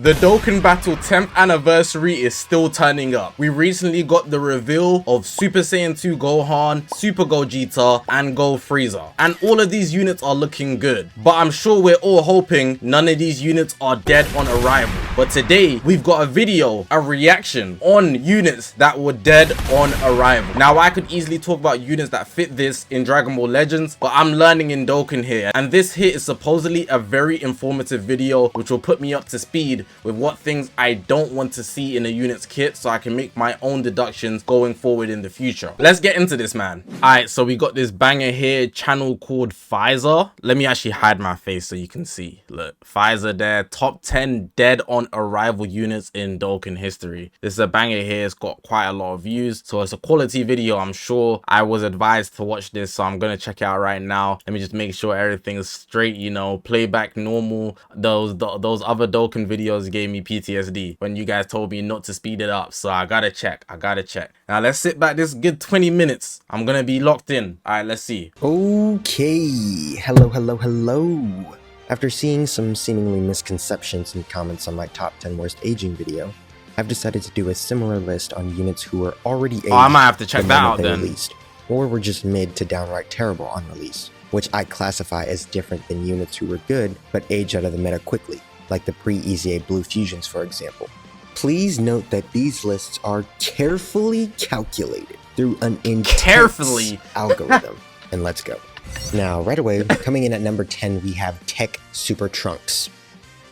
The Dokkan Battle 10th anniversary is still turning up. We recently got the reveal of Super Saiyan 2 Gohan, Super Gogeta, and Go Frieza. And all of these units are looking good. But I'm sure we're all hoping none of these units are dead on arrival. But today, we've got a video, a reaction on units that were dead on arrival. Now, I could easily talk about units that fit this in Dragon Ball Legends, but I'm learning in Dokkan here. And this here is supposedly a very informative video, which will put me up to speed with what things I don't want to see in a unit's kit, so I can make my own deductions going forward in the future. Let's get into this, man. Alright, so we got this banger here, channel called Pfizer. Let me actually hide my face so you can see. Look, Pfizer there, top 10 dead on arrival units in Dokkan history. This is a banger here, it's got quite a lot of views, so it's a quality video. I'm sure I was advised to watch this, so I'm gonna check it out right now. Let me just make sure everything's straight, you know, playback normal. Those other Dokkan videos gave me PTSD when you guys told me not to speed it up, so I gotta check. Now let's sit back this good 20 minutes. I'm gonna be locked in. All right, let's see. Okay, hello. After seeing some seemingly misconceptions and comments on my top 10 worst aging video, I've decided to do a similar list on units who were already aged. Oh, I might have to check that out then. Released, or were just mid to downright terrible on release, which I classify as different than units who were good but aged out of the meta quickly, like the pre-EZA Blue Fusions, for example. Please note that these lists are carefully calculated through an intense algorithm. And let's go. Now, right away, coming in at number 10, we have Tech Super Trunks.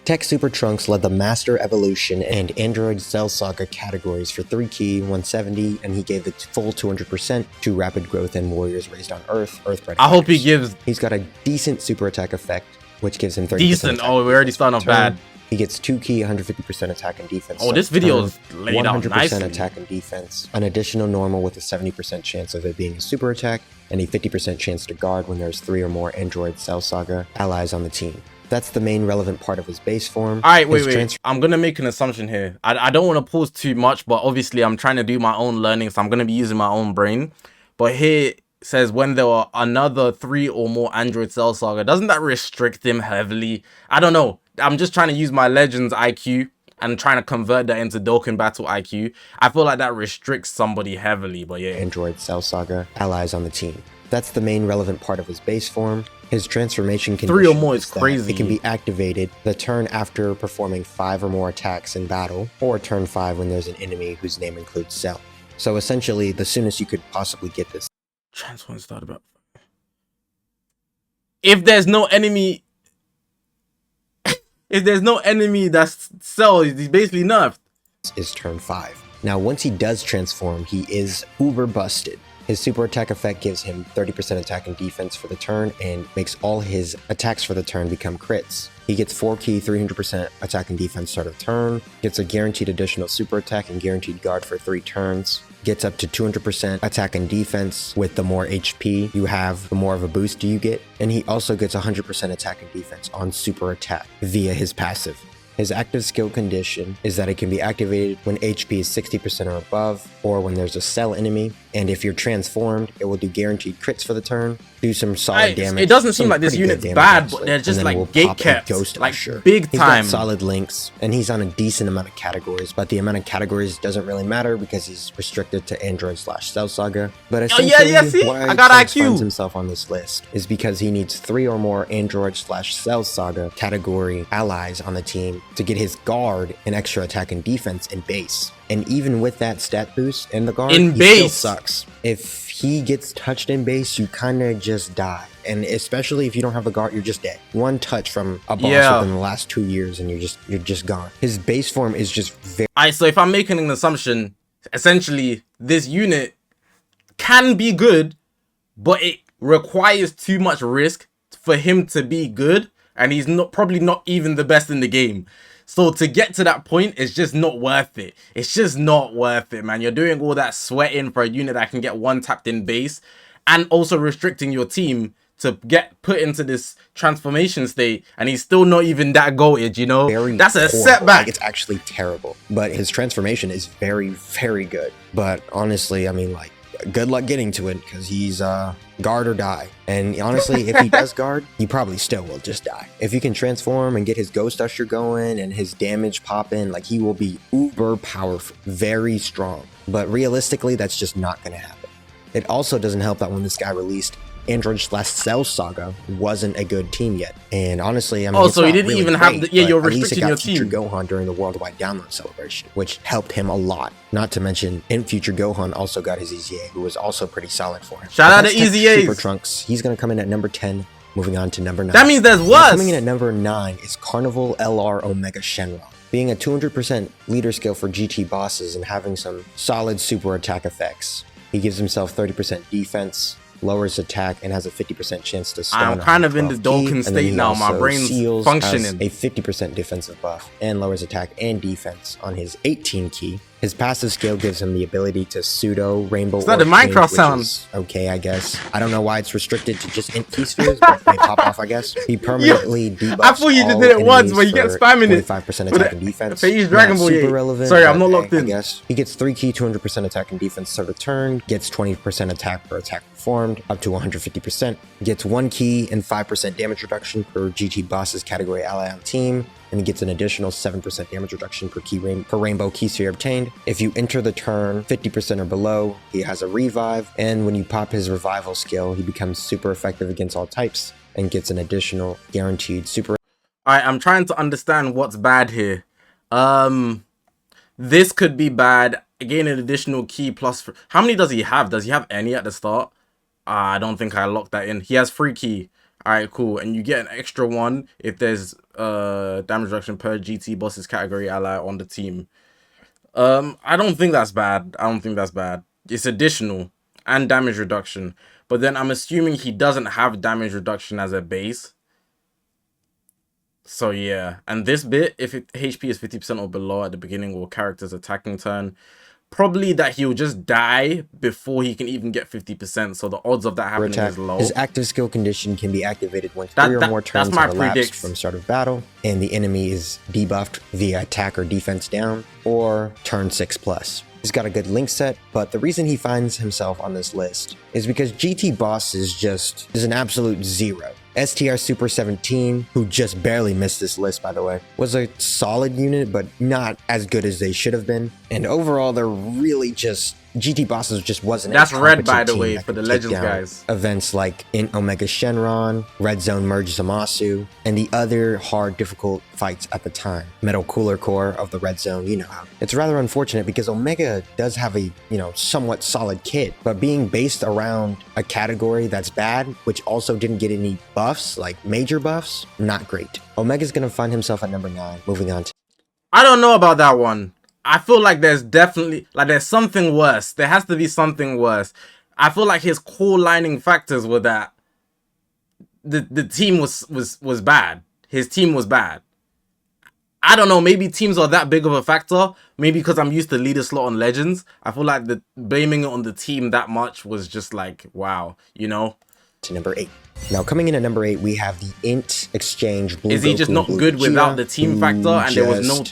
Tech Super Trunks led the Master Evolution and Android Cell Saga categories for 3 key, 170, and he gave the full 200% to Rapid Growth and Warriors Raised on Earth, Earthbred. I hope he gives... He's got a decent super attack effect, which gives him 30%. Decent. Oh, we already started off bad. He gets 2 key, 150% attack and defense. Oh, this video is laid out nicely. 100% attack and defense. An additional normal with a 70% chance of it being a super attack, and a 50% chance to guard when there's 3 or more Android Cell Saga allies on the team. That's the main relevant part of his base form. All right, wait. I'm going to make an assumption here. I don't want to pause too much, but obviously I'm trying to do my own learning, so I'm going to be using my own brain. But here says when there are another 3 or more Android Cell Saga, doesn't that restrict him heavily? I don't know. I'm just trying to use my Legends IQ and trying to convert that into Dokkan Battle IQ. I feel like that restricts somebody heavily, but yeah. Android Cell Saga allies on the team. That's the main relevant part of his base form. His transformation condition 3 or more is crazy. It can be activated the turn after performing 5 or more attacks in battle, or turn 5 when there's an enemy whose name includes Cell. So essentially, the soonest you could possibly get this. Transform start about. If there's no enemy... If there's no enemy that's Cell, he's basically nerfed. Is turn 5. Now, once he does transform, he is uber busted. His super attack effect gives him 30% attack and defense for the turn and makes all his attacks for the turn become crits. He gets 4 key, 300% attack and defense start of turn, gets a guaranteed additional super attack and guaranteed guard for 3 turns, gets up to 200% attack and defense. With the more HP you have, the more of a boost you get, and he also gets 100% attack and defense on super attack via his passive. His active skill condition is that it can be activated when HP is 60% or above, or when there's a cell enemy, and if you're transformed, it will do guaranteed crits for the turn, do some solid damage. It doesn't seem like this unit's bad, but they're just like gate-kept, like big time. He's got solid links, and he's on a decent amount of categories, but the amount of categories doesn't really matter because he's restricted to Android/Cell Saga. But essentially, see? why I got IQ. he finds himself on this list is because he needs 3 or more Android/Cell Saga category allies on the team to get his guard and extra attack and defense in base. And even with that stat boost and the guard, he still sucks. If he gets touched in base, you kind of just die. And especially if you don't have the guard, you're just dead. One touch from a boss within the last 2 years and you're just gone. His base form is just very... Alright, so if I'm making an assumption, essentially this unit can be good, but it requires too much risk for him to be good, and he's probably not even the best in the game. So to get to that point, it's just not worth it. It's just not worth it, man. You're doing all that sweating for a unit that can get 1 tapped in base, and also restricting your team to get put into this transformation state, and he's still not even that goated, you know? That's a setback. Like, it's actually terrible. But his transformation is very, very good. But honestly, I mean, like, good luck getting to it, because he's guard or die. And honestly, if he does guard, he probably still will just die. If he can transform and get his Ghost Usher going and his damage popping, like, he will be uber powerful, very strong. But realistically, that's just not going to happen. It also doesn't help that when this guy released, Android/Cell Saga wasn't a good team yet. And honestly, I mean, oh, so he didn't even have the, yeah, you're restricting your Future team. Gohan during the worldwide download celebration, which helped him a lot. Not to mention, in Future Gohan also got his EZA, who was also pretty solid for him. Shout out to EZAs. Super Trunks, he's gonna come in at number 10, moving on to number 9. That means there's Now, worse. coming in at number 9 is Carnival LR Omega Shenron. Being a 200% leader skill for GT bosses and having some solid super attack effects, he gives himself 30% defense, lowers attack, and has a 50% chance to stun. I'm kind of in the Dokkan state now. My brain's functioning. A 50% defensive buff and lowers attack and defense on his 18 key. His passive skill gives him the ability to pseudo rainbow. Is that the Minecraft sound? Okay, I guess. I don't know why it's restricted to just int key spheres, but they pop off, I guess. He permanently debuffs. I thought you just did it once, but you get spamming it. 25% attack and defense. Phase Dragon Ball. Super relevant. Sorry, I'm not locked in. I guess. He gets 3 key, 200% attack and defense to return. Gets 20% attack per attack performed, up to 150%. Gets 1 key and 5% damage reduction per GT boss's category ally on team. And he gets an additional 7% damage reduction per rainbow key sphere obtained. If you enter the turn 50% or below, he has a revive, and when you pop his revival skill, he becomes super effective against all types and gets an additional guaranteed super. Alright, I'm trying to understand what's bad here. This could be bad. Again, an additional key plus. How many does he have? Does he have any at the start? I don't think I locked that in. He has 3 key. Alright, cool. And you get an extra 1 if there's damage reduction per GT boss's category ally on the team. I don't think that's bad. I don't think that's bad. It's additional and damage reduction. But then I'm assuming he doesn't have damage reduction as a base. So yeah. And this bit, if HP is 50% or below at the beginning or character's attacking turn, probably that he'll just die before he can even get 50%. So the odds of that happening is low. His active skill condition can be activated when 3 or more turns have elapsed from start of battle, and the enemy is debuffed via attack or defense down, or turn 6+. He's got a good link set, but the reason he finds himself on this list is because GT Boss is an absolute zero. STR Super 17, who just barely missed this list, by the way, was a solid unit, but not as good as they should have been. And overall, they're really just... GT Bosses just wasn't. That's red, by the way, for the Legends guys. Events like in Omega Shenron, Red Zone Merge Zamasu, and the other hard, difficult fights at the time. Metal Cooler Core of the Red Zone, you know how. It's rather unfortunate because Omega does have a, somewhat solid kit, but being based around a category that's bad, which also didn't get any buffs, like major buffs, not great. Omega's gonna find himself at number 9, moving on to... I don't know about that one. I feel like there's definitely, there's something worse. There has to be something worse. I feel like his core lining factors were that the team was bad. His team was bad. I don't know, maybe teams are that big of a factor. Maybe because I'm used to leader slot on Legends. I feel like blaming it on the team that much was just like, wow, To number 8. Now, coming in at number 8, we have the Int Exchange Blue. Is he just not good without the team factor and there was no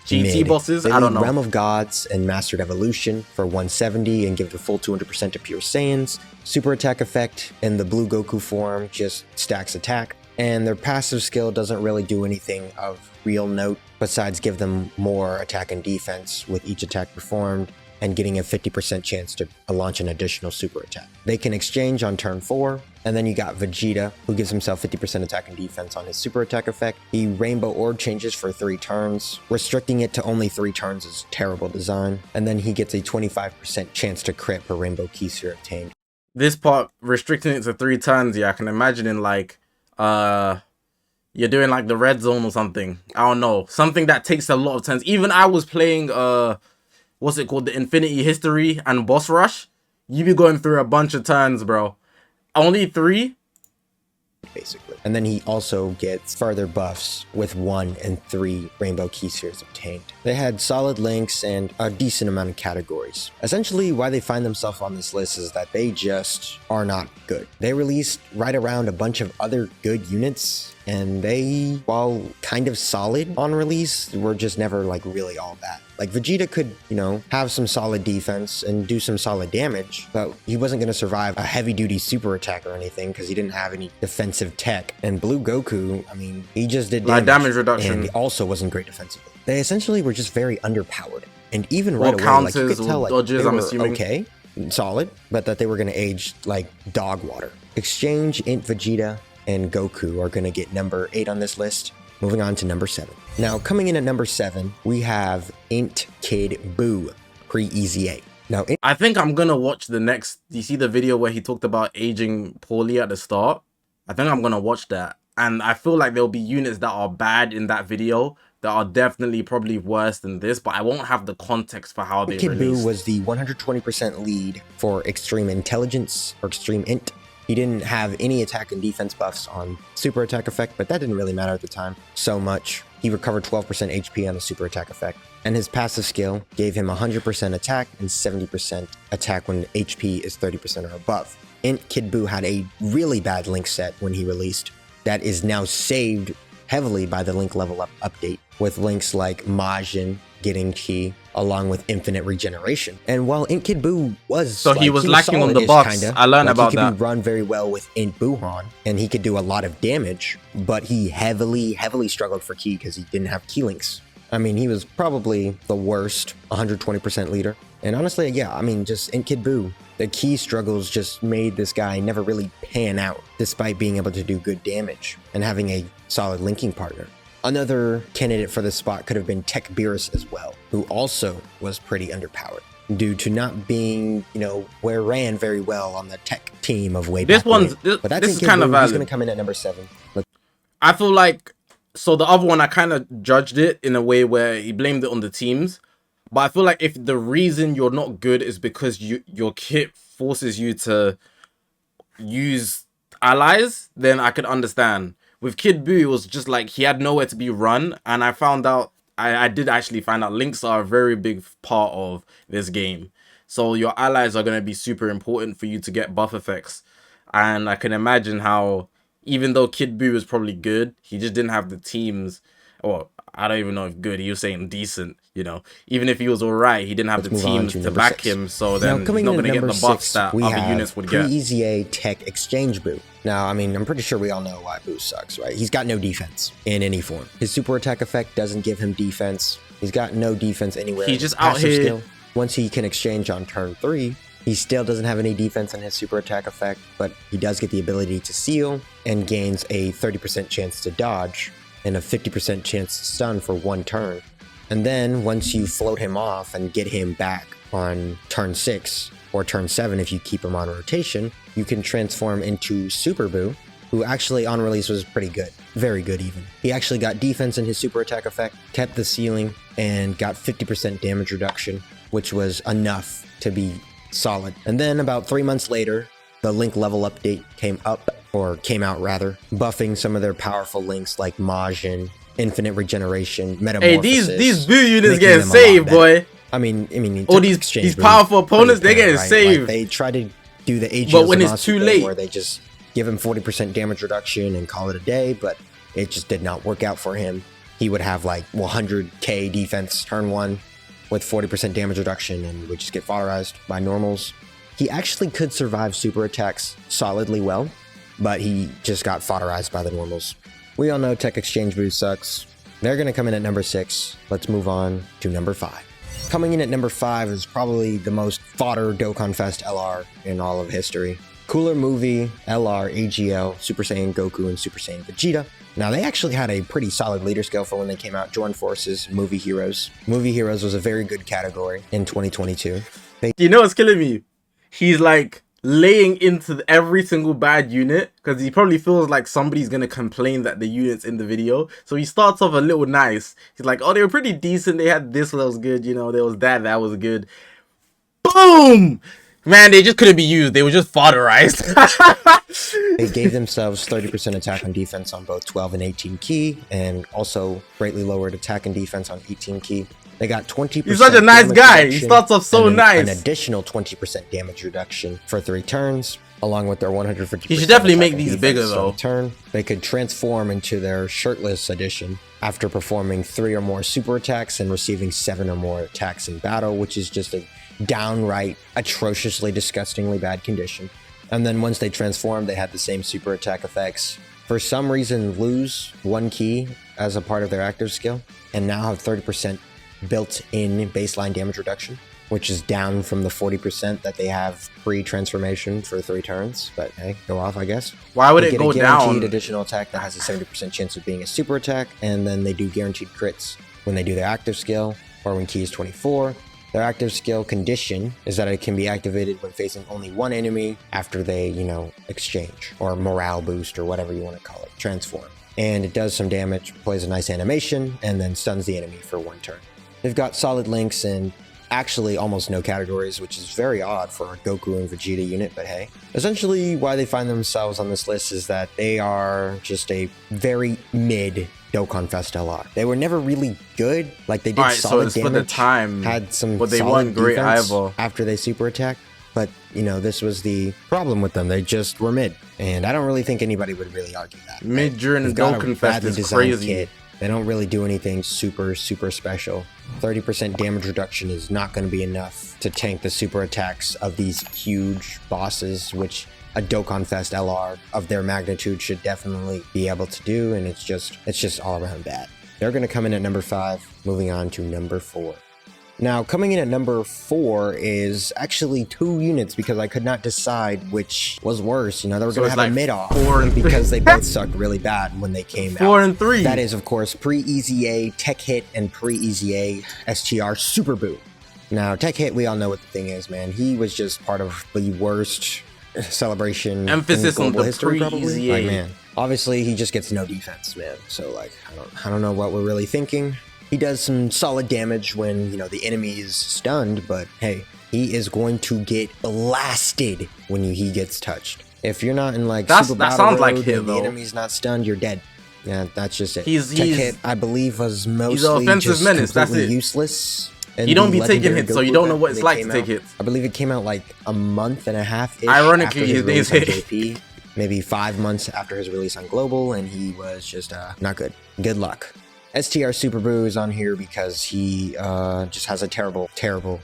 GT bosses? I don't know. Realm of Gods and Mastered Evolution for 170 and give the full 200% to Pure Saiyans. Super attack effect in the Blue Goku form just stacks attack. And their passive skill doesn't really do anything of real note besides give them more attack and defense with each attack performed, and getting a 50% chance to launch an additional super attack. They can exchange on turn 4, and then you got Vegeta, who gives himself 50% attack and defense on his super attack effect. He Rainbow Orb changes for 3 turns. Restricting it to only 3 turns is terrible design. And then he gets a 25% chance to crit per Rainbow Key Sphere obtained. This part, restricting it to 3 turns, yeah, I can imagine in you're doing like the red zone or something. I don't know. Something that takes a lot of turns. Even I was playing, what's it called? The Infinity History and Boss Rush. You be going through a bunch of turns, bro. Only 3? Basically. And then he also gets further buffs with 1 and 3 Rainbow Key Spheres obtained. They had solid links and a decent amount of categories. Essentially, why they find themselves on this list is that they just are not good. They released right around a bunch of other good units and they, while kind of solid on release, were just never like really all that. Like Vegeta could, you know, have some solid defense and do some solid damage, but he wasn't going to survive a heavy-duty super attack or anything because he didn't have any defensive tech. And Blue Goku, I mean, he just did damage reduction, and he also wasn't great defensively. They essentially were just very underpowered, and even right away, like you could tell, like dodges, they I'm were assuming. Okay, solid, but that they were going to age like dog water. Exchange, Int Vegeta, and Goku are going to get number 8 on this list. Moving on to number 7. Now, coming in at number 7, we have Int Kid Buu, pre-EZA. Now, I think I'm going to watch the next... You see the video where he talked about aging poorly at the start? I think I'm going to watch that. And I feel like there'll be units that are bad in that video that are definitely probably worse than this, but I won't have the context for how they Kid released. Buu was the 120% lead for Extreme Intelligence, or Extreme Int. He didn't have any attack and defense buffs on super attack effect, but that didn't really matter at the time so much. He recovered 12% HP on the super attack effect, and his passive skill gave him 100% attack and 70% attack when HP is 30% or above. Int Kid Buu had a really bad link set when he released that is now saved heavily by the link level up update, with links like Majin getting key along with infinite regeneration. And while Int Kid Buu was he was lacking on the buffs. I learned about that. He could be run very well with Int Buuhan, and he could do a lot of damage, but he heavily struggled for key because he didn't have key links. I mean, he was probably the worst 120% leader. And honestly, yeah, I mean, just Int Kid Buu, the key struggles just made this guy never really pan out, despite being able to do good damage and having a solid linking partner. Another candidate for this spot could have been Tech Beerus as well, who also was pretty underpowered due to not being, you know, ran very well on the tech team of way back when. But that's this is kind of valid. He's going to come in at number 7. I feel like, so the other one, I kind of judged it in a way where he blamed it on the teams. But I feel like if the reason you're not good is because your kit forces you to use allies, then I could understand. With Kid Buu, it was just like he had nowhere to be run, and I found out, I did actually find out links are a very big part of this game. So your allies are going to be super important for you to get buff effects. And I can imagine how, even though Kid Buu was probably good, he just didn't have the teams, or I don't even know if good, he was saying decent, you know. Even if he was alright, he didn't have the teams to back him, so then he's not going to get the buffs that other units would get. Pre-EZA Tech Exchange Buu. Now, I mean, I'm pretty sure we all know why Buu sucks, right? He's got no defense in any form. His super attack effect doesn't give him defense. He's got no defense anywhere. He's just out here. Skill, once he can exchange on turn 3, he still doesn't have any defense in his super attack effect, but he does get the ability to seal and gains a 30% chance to dodge and a 50% chance to stun for 1 turn. And then once you float him off and get him back on turn 6 or turn 7 if you keep him on rotation, you can transform into Super Buu, who actually on release was pretty good. Very good even. He actually got defense in his super attack effect, kept the ceiling, and got 50% damage reduction, which was enough to be solid. And then about 3 months later, the link level update came out, buffing some of their powerful links like Majin, infinite regeneration, metamorphosis. Hey, these Buu units getting saved, boy. I mean, all these powerful opponents, they're getting saved. Like, they try to do the AGL, but when it's too late, where they just give him 40% damage reduction and call it a day, but it just did not work out for him. He would have like 100k defense turn 1 with 40% damage reduction and would just get fodderized by normals. He actually could survive super attacks solidly well, but he just got fodderized by the normals. We all know Tech Exchange Buu sucks. They're going to come in at number 6. Let's move on to number 5. Coming in at number 5 is probably the most fodder Dokkan Fest LR in all of history. Cooler Movie, LR, AGL, Super Saiyan Goku, and Super Saiyan Vegeta. Now, they actually had a pretty solid leader scale for when they came out. Joined Forces, Movie Heroes. Movie Heroes was a very good category in 2022. You know what's killing me? He's like laying into every single bad unit because he probably feels like somebody's going to complain that the unit's in the video. So he starts off a little nice. He's like, oh, they were pretty decent. They had this that was good. You know, there was that was good. Boom! Man, they just couldn't be used. They were just fodderized. They gave themselves 30% attack and defense on both 12 and 18 key, and also greatly lowered attack and defense on 18 key. They got 20%. He's such a nice guy. He starts off so nice. An additional 20% damage reduction for 3 turns. along with their 150%. He should definitely make attack these and bigger defense though. on turn. They could transform into their shirtless edition after performing 3 or more super attacks and receiving 7 or more attacks in battle, which is just a downright atrociously, disgustingly bad condition. And then once they transform, they had the same super attack effects. For some reason, lose 1 key as a part of their active skill, and now have 30% built-in baseline damage reduction, which is down from the 40% that they have pre-transformation for 3 turns. But hey, go off, I guess. Why would They it get go a guaranteed down? additional attack that has a 70% chance of being a super attack, and then they do guaranteed crits when they do their active skill, or when key is 24. Their active skill condition is that it can be activated when facing only 1 enemy after they, exchange, or morale boost, or whatever you want to call it, transform. And it does some damage, plays a nice animation, and then stuns the enemy for 1 turn. They've got solid links and actually almost no categories, which is very odd for a Goku and Vegeta unit, but hey. Essentially, why they find themselves on this list is that they are just a very mid Dokkan Fest LR. They were never really good. Like, they did solid damage, for the time, had some but they solid weren't great defense either. after they super attacked. But, this was the problem with them. They just were mid. And I don't really think anybody would really argue that. Mid during the They've got a Dokkan Fest badly is designed crazy. kit. They don't really do anything super special. 30% damage reduction is not going to be enough to tank the super attacks of these huge bosses, which a Dokkan Fest LR of their magnitude should definitely be able to do, and it's just all around bad. They're going to come in at number 5, moving on to number 4. Now, coming in at number 4 is actually 2 units because I could not decide which was worse. They were going to have a mid-off 4 and 3. because they both sucked really bad when they came out. 4 and 3. That is, of course, pre-EZA Tech Hit and pre-EZA STR Super Boo. Now, Tech Hit, we all know what the thing is, man. He was just part of the worst celebration Emphasis in on global the history, probably. pre-EZA. Like, man, obviously he just gets no defense, man. So, I don't know what we're really thinking. He does some solid damage when, the enemy is stunned, but hey, he is going to get blasted when he gets touched. If you're not in super that battle sounds like mode hit, and the though. enemy's not stunned, you're dead. Yeah, that's just it. He's- Tech he's- Hit, I believe, was an mostly offensive just menace, that's completely it. useless. in You don't the be taking Legendary hits, so Goku you don't know event what when it's it like to came take out. hits. I believe it came out like a month and a half. Ironically, after his his release days on hit. JP, maybe 5 months after his release on Global, and he was just not good. Good luck. STR Super Boo is on here because he just has a terrible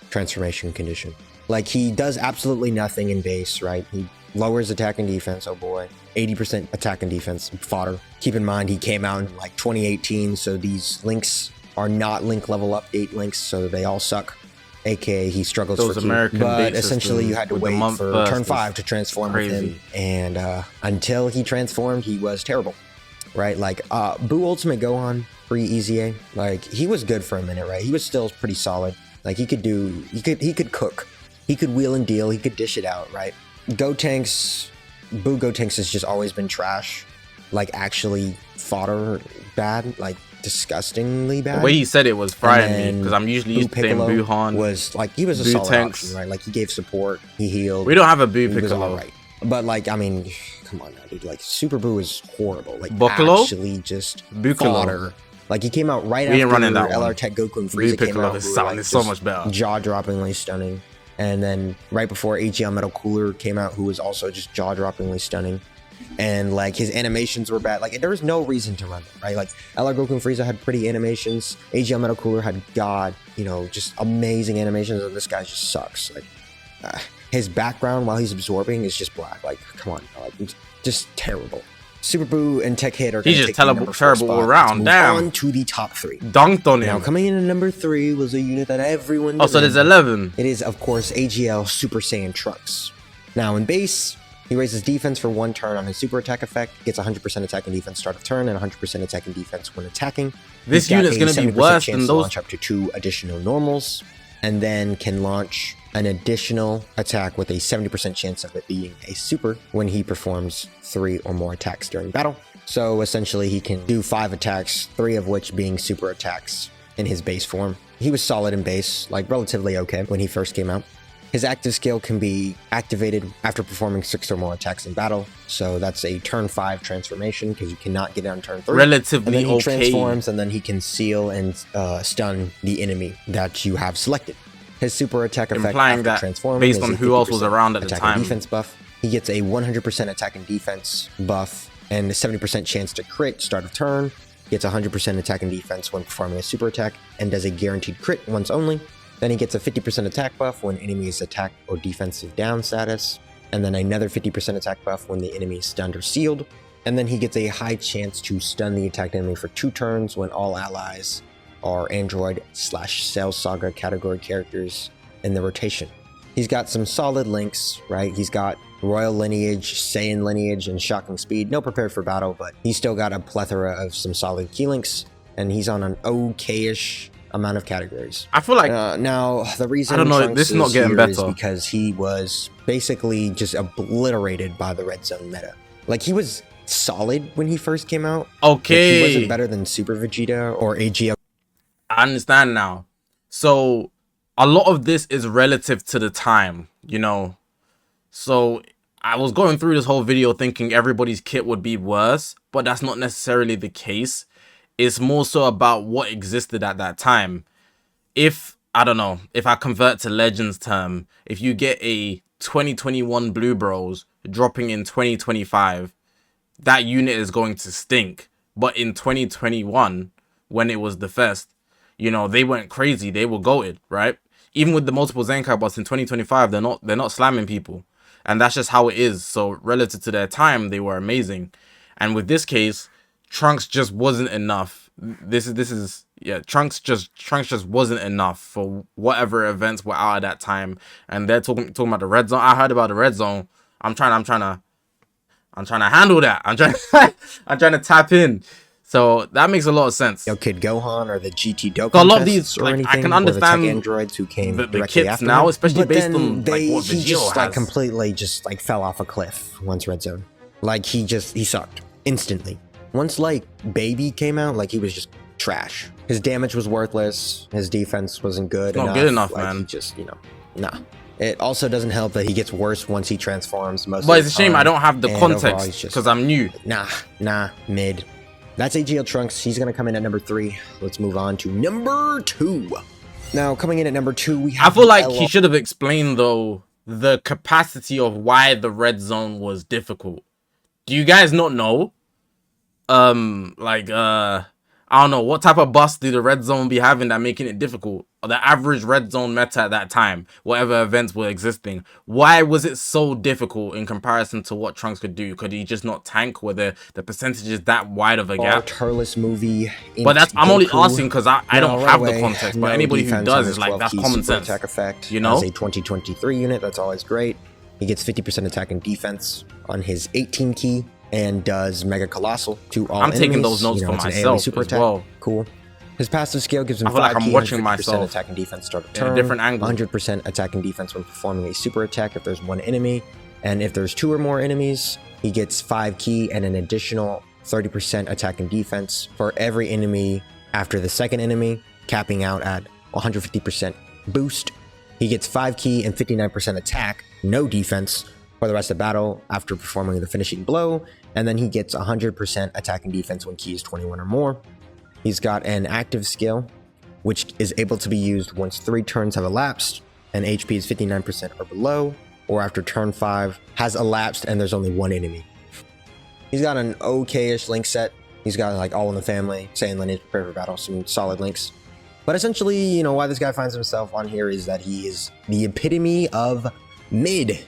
transformation condition. Like, he does absolutely nothing in base, right? He lowers attack and defense, oh boy. 80% attack and defense fodder. Keep in mind, he came out in 2018, so these links are not link level update links, so they all suck. AKA, he struggles Those for key. American But base essentially, you had to system with the wait month for first turn is 5 to transform with crazy. him. And until he transformed, he was terrible, right? Boo Ultimate Gohan pre-EZA, he was good for a minute, right? He was still pretty solid. He could cook. He could wheel and deal. He could dish it out, right? Boo Gotenks has just always been trash. Actually fodder bad, disgustingly bad. The way he said it was frying me, And because I'm usually Boo used to saying Piccolo Buhan. was he was a Boo solid Tanks. option, right? He gave support, he healed. We don't have a Boo He was Piccolo. all right. But come on now, dude. Super Boo is horrible. Buccolo? Actually just Buccolo. fodder. He came out right We ain't after running that one. LR Tech Goku and Boo Frieza came Piccolo out. is who were, sounding so just much better. jaw-droppingly stunning. And then right before AGL Metal Cooler came out, who was also just jaw-droppingly stunning. And his animations were bad. There was no reason to run them, right? LR Goku and Frieza had pretty animations. AGL Metal Cooler had just amazing animations, and this guy just sucks. His background while he's absorbing is just black. Come on, just terrible. Super Boo and Tech Hit are He's gonna just take the number 4 terrible spot. all around. Let's move Damn. on to the top 3. Dunked on Now him. coming in at number 3 was a unit that everyone. Oh, so there's demanded. 11. It is, of course, AGL Super Saiyan Trunks. Now, in base, he raises defense for 1 turn on his super attack effect, gets 100% attack and defense start of turn, and 100% attack and defense when attacking. This He's got unit's a gonna be 70% worse chance than to those. launch up to 2 additional normals, and then can launch an additional attack with a 70% chance of it being a super when he performs 3 or more attacks during battle. So essentially, he can do 5 attacks, 3 of which being super attacks in his base form. He was solid in base, relatively okay when he first came out. His active skill can be activated after performing 6 or more attacks in battle. So that's a turn 5 transformation because you cannot get it on turn 3. Relatively and then he okay. transforms, and then he can seal and stun the enemy that you have selected. His super attack effect Implying after that transforming based is on a who else was 50% around at the attack time. and defense buff. He gets a 100% attack and defense buff and a 70% chance to crit start of turn. He gets 100% attack and defense when performing a super attack and does a guaranteed crit once only. Then he gets a 50% attack buff when enemy is attack or defensive down status. And then another 50% attack buff when the enemy is stunned or sealed. And then he gets a high chance to stun the attacked enemy for 2 turns when all allies are Android/Cell Saga category characters in the rotation. He's got some solid links, right? He's got Royal Lineage, Saiyan Lineage, and Shocking Speed. No prepared for battle, but he's still got a plethora of some solid key links, and he's on an okay-ish amount of categories. I feel like now the reason I don't know, Trunks this is not getting here better is because he was basically just obliterated by the red zone meta. Like, he was solid when he first came out. Okay, like, he wasn't better than Super Vegeta or AGL. I understand now. So a lot of this is relative to the time, you know. So I was going through this whole video thinking everybody's kit would be worse, but that's not necessarily the case. It's more so about what existed at that time. If, I don't know, if I convert to Legends term, if you get a 2021 Blue Bros dropping in 2025, that unit is going to stink. But in 2021, when it was the first, you know, they went crazy. They were goated, right? Even with the multiple Zenkai bots in 2025, they're not slamming people. And that's just how it is. So relative to their time, they were amazing. And with this case, Trunks just wasn't enough. Trunks just wasn't enough for whatever events were out at that time. And they're talking about the red zone. I heard about the red zone. I'm trying to handle that. I'm trying to tap in. So that makes a lot of sense. Yo, Kid Gohan or the GT Dokkan. So a lot of these, like, anything, I can understand the androids who came the kits now, him. especially but based on like what he Vegito just has. like completely just like fell off a cliff once Red Zone. Like he sucked instantly. Once like Baby came out, like he was just trash. His damage was worthless. His defense wasn't good. Not good enough, like, man. He just nah. It also doesn't help that he gets worse once he transforms. But it's a shame I don't have the context because I'm new. Nah, mid. That's AGL Trunks. He's going to come in at number 3. Let's move on to number 2. Now, coming in at number 2, we have... I feel like he should have explained, though, the capacity of why the red zone was difficult. Do you guys not know? I don't know, what type of buffs do the red zone be having that making it difficult? The average red zone meta at that time, whatever events were existing, why was it so difficult in comparison to what Trunks could do? Could he just not tank? Were the percentage is that wide of a gap? Turles movie. But that's, I'm only asking because I don't have the context. But anybody who does is like, that's common sense. Attack effect, you know, as a 2023 unit, that's always great. He gets 50% attack and defense on his 18 key and does Mega Colossal to all enemies. taking those notes for myself super as attack. well. Cool. His passive skill gives him 5 like I'm key watching and 50% myself attack and defense start of in a turn, different angle. 100% attack and defense when performing a super attack if there's 1 enemy, and if there's 2 or more enemies, he gets 5 key and an additional 30% attack and defense for every enemy after the second enemy, capping out at 150% boost. He gets 5 key and 59% attack, no defense, for the rest of battle after performing the finishing blow, and then he gets 100% attack and defense when key is 21 or more. He's got an active skill, which is able to be used once 3 turns have elapsed, and HP is 59% or below, or after turn 5 has elapsed and there's only 1 enemy. He's got an okay-ish link set. He's got like All in the Family, Saiyan Lineage, Prepare for Battle, some solid links. But essentially, you know, why this guy finds himself on here is that he is the epitome of mid.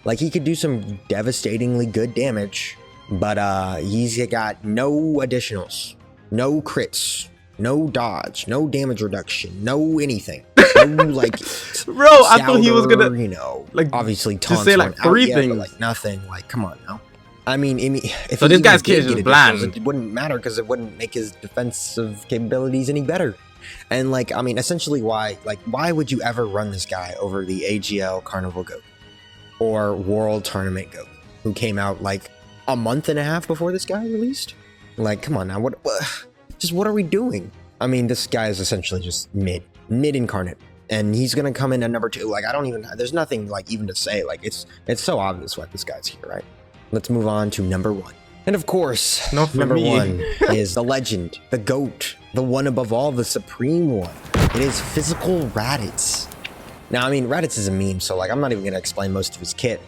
Like, he could do some devastatingly good damage, but he's got no additionals, no crits, no dodge, no damage reduction, no anything. No, like, bro, I thought he was gonna, you know, like, obviously just say like 3 things, but like nothing. Like, come on now. I mean, if so this guy's kit is just bland. It wouldn't matter because it wouldn't make his defensive capabilities any better. And like, I mean, essentially, why would you ever run this guy over the AGL Carnival Goat or World Tournament Goat, who came out like a month and a half before this guy released? Like, come on now, what are we doing? I mean, this guy is essentially just mid incarnate, and he's gonna come in at number 2. Like, there's nothing like even to say. Like, it's so obvious why this guy's here, right? Let's move on to number 1. And of course, number 1 is the legend, the GOAT, the one above all, the supreme one. It is Physical Raditz. Now, I mean, Raditz is a meme, so like I'm not even gonna explain most of his kit.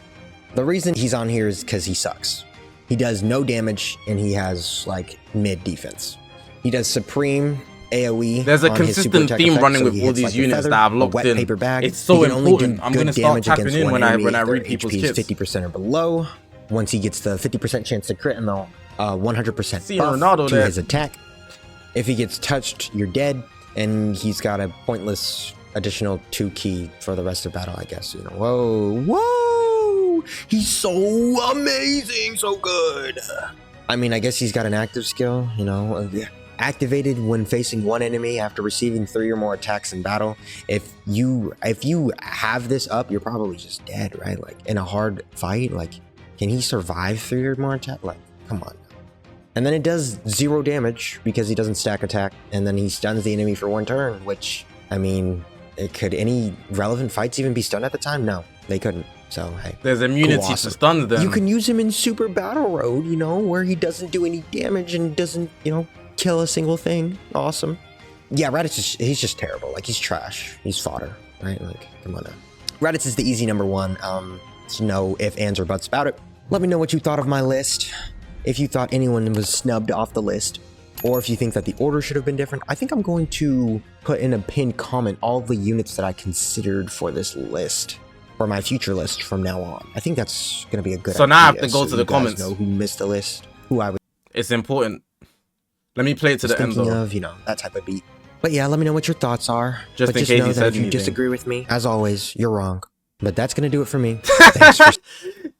The reason he's on here is because he sucks. He does no damage and he has like mid defense. He does supreme AoE. There's a on his consistent super theme attack running effect, with so all he these hits, like, units feather, that I've a locked wet in. paper bag. It's so He can only important. do I'm good gonna start damage tapping against in one when I enemy if read their people's HP is kits. 50% or below. Once he gets the 50% chance to crit and the 100% See buff Ronaldo to there. his attack. If he gets touched, you're dead. And he's got a pointless additional 2 key for the rest of battle, I guess. You know, whoa, he's so amazing, so good. I mean, I guess he's got an active skill, you know, activated when facing one enemy after receiving 3 or more attacks in battle. If you have this up, you're probably just dead, right? Like in a hard fight, like can he survive 3 or more attacks? Like, come on. And then it does 0 damage because he doesn't stack attack, and then he stuns the enemy for 1 turn, which, I mean, could any relevant fights even be stunned at the time? No, they couldn't. So, hey. There's immunity to stun them. You can use him in Super Battle Road, you know, where he doesn't do any damage and doesn't, you know, kill a single thing. Awesome. Yeah, Raditz, he's just terrible. Like, he's trash. He's fodder, right? Like, come on now. Raditz is the easy number 1. There's no ifs, ands, or buts about it. Let me know what you thought of my list. If you thought anyone was snubbed off the list, or if you think that the order should have been different. I think I'm going to put in a pinned comment all the units that I considered for this list, for my future list from now on. I think that's going to be a good idea. So now I have to go to the comments. Know who missed the list, who I was. It's important. Let me play it to the end, though. Of, you know, that type of beat. But yeah, let me know what your thoughts are. Just but in just case know you that said if you anything. disagree with me, as always, you're wrong. But that's going to do it for me. Thanks for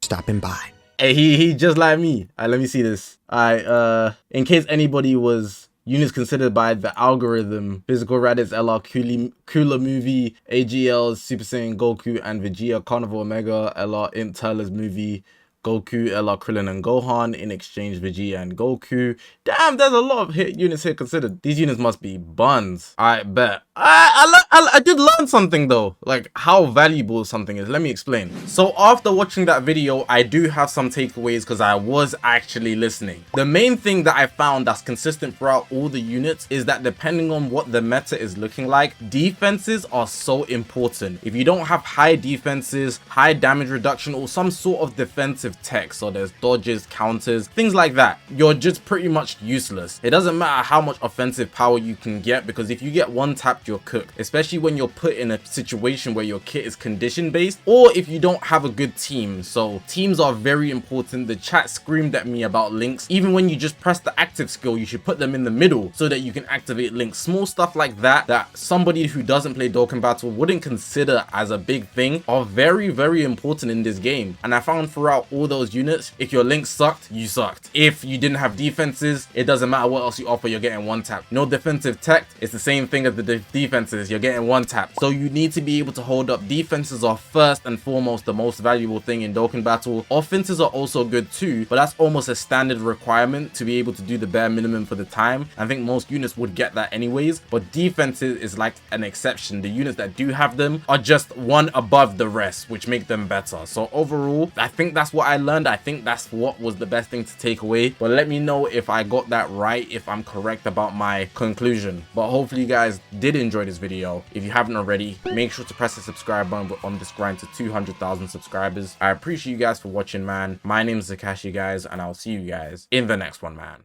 stopping by. Hey, he just like me. Alright, let me see this. Alright, in case anybody was units considered by the algorithm, Physical Raditz, LR, Cooler Movie, AGL, Super Saiyan Goku, and Vegeta, Carnival Omega, LR, Interlers Movie, Goku, LR, Krillin, and Gohan. In exchange, Vegeta and Goku. Damn, there's a lot of units here considered. These units must be buns. I bet. I did learn something though, like how valuable something is. Let me explain. So after watching that video, I do have some takeaways because I was actually listening. The main thing that I found that's consistent throughout all the units is that depending on what the meta is looking like, defenses are so important. If you don't have high defenses, high damage reduction, or some sort of defensive tech, so there's dodges, counters, things like that, you're just pretty much useless. It doesn't matter how much offensive power you can get, because if you get one tapped, you're cooked, especially when you're put in a situation where your kit is condition based, or if you don't have a good team. So teams are very important. The chat screamed at me about links. Even when you just press the active skill, you should put them in the middle so that you can activate links. Small stuff like that somebody who doesn't play Dokkan Battle wouldn't consider as a big thing are very, very important in this game. And I found throughout all those units, if your links sucked, you sucked. If you didn't have defenses, it doesn't matter what else you offer, you're getting one tap. No defensive tech, it's the same thing as the defenses, you're getting one tap. So you need to be able to hold up. Defenses are first and foremost the most valuable thing in Dokkan Battle. Offenses are also good too, but that's almost a standard requirement to be able to do the bare minimum for the time. I think most units would get that anyways, but defenses is like an exception. The units that do have them are just one above the rest, which make them better. So overall, I think that's what I learned. I think that's what was the best thing to take away, but let me know if I got that right, if I'm correct about my conclusion. But hopefully you guys did enjoy this video. If you haven't already, make sure to press the subscribe button. We're on this grind to 200,000 subscribers. I appreciate you guys for watching, man. My name is Zakashi, guys, and I'll see you guys in the next one, man.